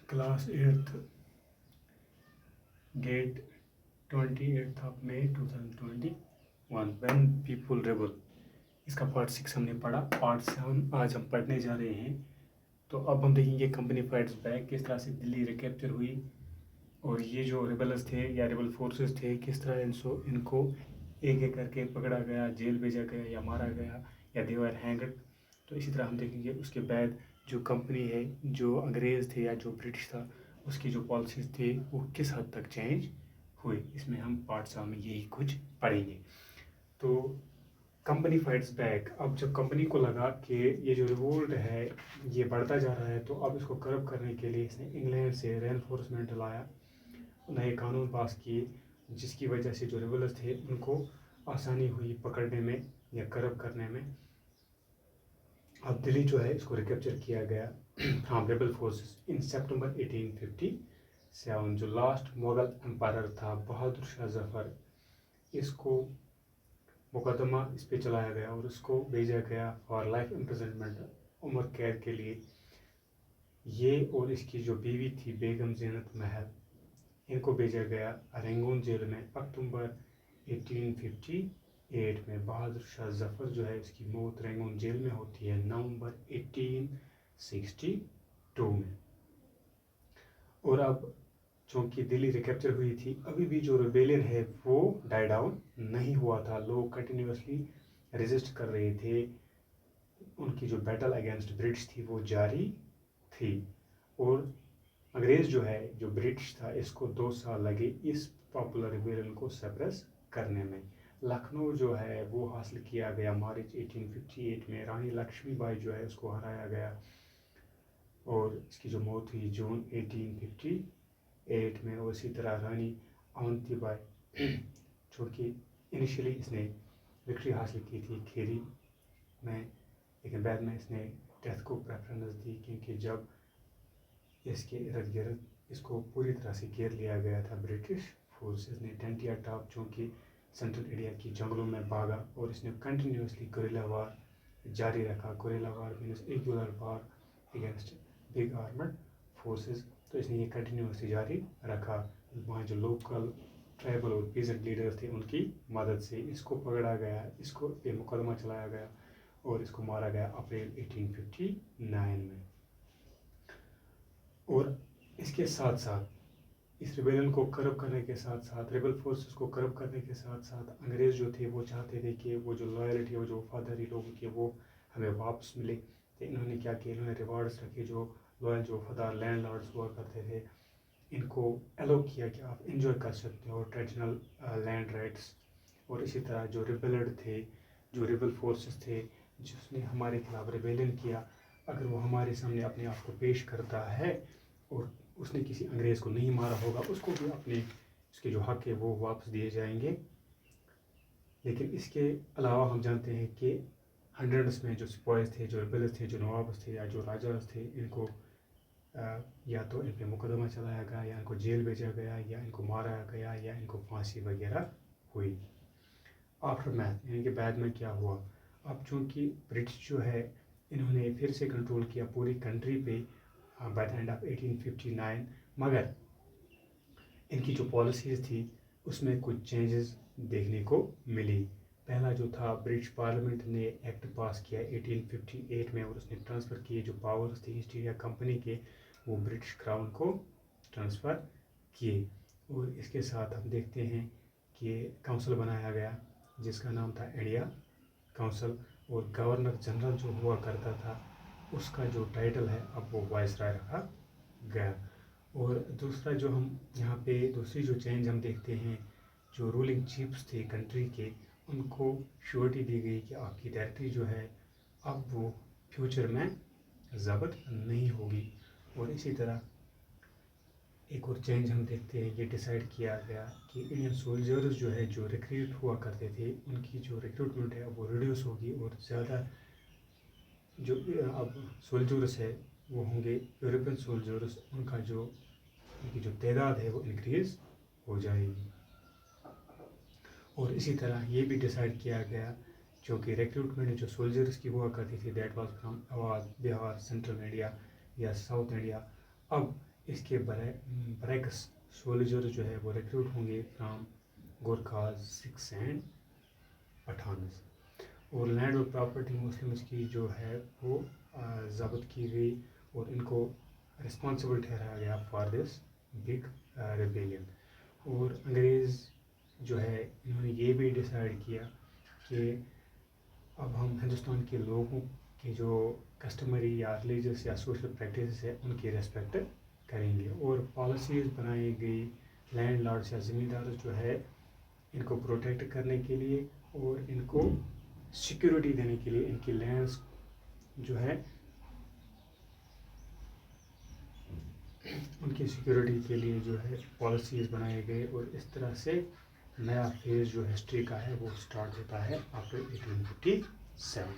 class 8th, date 28th of May 2021, when people rebel। इसका part 6 हमने पढ़ा, part 7 आज हम पढ़ने जा रहे हैं। तो अब हम देखेंगे कंपनी फाइट्स बैक, किस तरह से दिल्ली रिकैप्चर हुई और ये जो रेबल्स थे या रेबल फोर्सेस थे किस तरह इनको एक एक करके पकड़ा गया, जेल भेजा गया या मारा गया या दे वर हैंग्ड। तो इसी तरह हम देखेंगे उसके बाद जो कंपनी है, जो अंग्रेज़ थे या जो ब्रिटिश था, उसकी जो पॉलिसीज़ थे वो किस हद तक चेंज हुई। इसमें हम पार्ट 7 में यही कुछ पढ़ेंगे। तो कंपनी फाइट्स बैक। अब जब कंपनी को लगा कि ये जो रिवोल्ट है ये बढ़ता जा रहा है, तो अब इसको कर्ब करने के लिए इसने इंग्लैंड से रेनफोर्समेंट लाया, नए कानून पास किए, जिसकी वजह से जो रिबल्स थे उनको आसानी हुई पकड़ने में या कर्ब करने में। अब दिल्ली जो है इसको रिकैप्चर किया गया फ्रॉम रेबल फोर्सेस इन सितंबर 1857। जो लास्ट मुगल एम्पायर था बहादुर शाह जफर, इसको मुकदमा इस पे चलाया गया और उसको भेजा गया फॉर लाइफ इम्प्रिजनमेंट, उम्र कैद के लिए। ये और इसकी जो बीवी थी बेगम ज़ीनत महल, इनको भेजा गया रंगून जेल में अक्टूबर 1858 में। बहादुर शाह जफर जो है इसकी मौत रंगून जेल में होती है नवंबर 1862 में। और अब चूँकि दिल्ली रिकैप्चर हुई थी, अभी भी जो रिबेलियन है वो डाई डाउन नहीं हुआ था। लोग कंटिन्यूसली रेजिस्ट कर रहे थे, उनकी जो बैटल अगेंस्ट ब्रिटिश थी वो जारी थी। और अंग्रेज़ जो है, जो ब्रिटिश था, इसको 2 साल लगे इस पॉपुलर रिबेलियन को सप्रेस करने में। लखनऊ जो है वो हासिल किया गया मार्च 1858 में। रानी लक्ष्मीबाई जो है उसको हराया गया और इसकी जो मौत हुई जून 1858 में। और इसी तरह रानी अवंतीबाई, चूँकि इनिशियली इसने विक्ट्री हासिल की थी खेरी में, लेकिन बाद में इसने डेथ को प्रेफरेंस दी, क्योंकि जब इसके इर्द गिर्द इसको पूरी तरह से घेर लिया गया था ब्रिटिश फोर्सेस ने। टेंटिया टॉप चूँकि सेंट्रल इंडिया की जंगलों में भागा और इसने कंटिन्यूसली गुरिल्ला वार जारी रखा। Guerrilla war means irregular war against big armed forces. तो इसने ये कंटिन्यूसली जारी रखा। वहाँ जो लोकल ट्राइबल और पीजेंट लीडर्स थे उनकी मदद से इसको पकड़ा गया, इसको पे मुकदमा चलाया गया और इसको मारा गया अप्रैल 1859 में। और इसके साथ साथ इस रिबेलियन को कर्ब करने के साथ साथ, रेबल फोर्सेस को कर्ब करने के साथ साथ, अंग्रेज़ जो थे वो चाहते थे कि वो जो लॉयल्टी, वो जो वफादारी लोगों की वो हमें वापस मिले। तो इन्होंने क्या किया, इन्होंने रिवार्ड्स रखे। जो लॉयल, जो वफादार लैंड लॉर्ड्स हुआ करते थे, इनको अलाउ किया कि आप इंजॉय कर सकते हो ट्रेडिशनल लैंड राइट्स। और इसी तरह जो रिबेलड थे, जो रेबल फोर्सेस थे, जिसने हमारे खिलाफ रिबेलियन किया, अगर वो हमारे सामने अपने आप को पेश करता है और उसने किसी अंग्रेज़ को नहीं मारा होगा, उसको भी अपने उसके जो हक है वो वापस दिए जाएंगे। लेकिन इसके अलावा हम जानते हैं कि हंड्रेड्स में जो सिपाहीज थे, जो रिबेल्स थे, जो नवाब्स थे या जो राजास थे, इनको या तो इन पे मुकदमा चलाया गया या इनको जेल भेजा गया या इनको मारा गया या इनको फांसी वगैरह हुई। आफ्टर मैथ यानी कि बाद में क्या हुआ, अब चूँकि ब्रिटिश जो है इन्होंने फिर से कंट्रोल किया पूरी कंट्री पे बाय द एंड ऑफ 1859, मगर इनकी जो पॉलिसीज़ थी उसमें कुछ चेंजेस देखने को मिली। पहला जो था, ब्रिटिश पार्लियामेंट ने एक्ट पास किया 1858 में और उसने ट्रांसफ़र किए जो पावर्स थी ईस्ट इंडिया कंपनी के, वो ब्रिटिश क्राउन को ट्रांसफ़र किए। और इसके साथ हम देखते हैं कि काउंसिल बनाया गया जिसका नाम था इंडिया काउंसिल, और गवर्नर जनरल जो हुआ करता था उसका जो टाइटल है अब वो वाइसराय रखा गया। और दूसरा जो हम यहाँ पे दूसरी जो चेंज हम देखते हैं, जो रूलिंग चीफ्स थे कंट्री के, उनको श्योरिटी दी गई कि आपकी टेरिटरी जो है अब वो फ्यूचर में ज़ब्त नहीं होगी। और इसी तरह एक और चेंज हम देखते हैं, ये डिसाइड किया गया कि इंडियन सोल्जर्स जो है, जो रिक्रूट हुआ करते थे, उनकी जो रिक्रूटमेंट है वो रिड्यूस होगी और ज़्यादा जो अब सोल्जर्स है वो होंगे यूरोपियन सोल्जर्स, उनकी जो तादाद है वो इंक्रीज़ हो जाएगी। और इसी तरह ये भी डिसाइड किया गया, जो कि रिक्रूटमेंट जो सोल्जर्स की हुआ करती थी that was from Avadh, Bihar, central India या साउथ इंडिया, अब اس کے برعکس سولجر جو ہے وہ ریکروٹ ہوں گے فرام گورکھاز، سکھس اینڈ پٹھانز. اور لینڈ اور پراپرٹی مسلمس کی جو ہے وہ ضبط کی گئی اور ان کو رسپانسبل ٹھہرایا گیا فار دس بگ ریبیلین. اور انگریز جو ہے انہوں نے یہ بھی ڈیسائیڈ کیا کہ اب ہم ہندوستان کے لوگوں کی جو کسٹمری یا ریلیجس یا سوشل پریکٹسز ہے ان کی ریسپیکٹ کریں گے. اور پالیسیز بنائی گئی لینڈ لارڈس یا زمیندار جو ہے ان کو پروٹیکٹ کرنے کے لیے اور ان کو سیکیورٹی دینے کے لیے ان کی لینڈس جو ہے ان کی سیکیورٹی کے لیے جو ہے پالیسیز بنائے گئے. اور اس طرح سے نیا فیز جو ہسٹری کا ہے وہ سٹارٹ ہوتا ہے آفٹر 1857.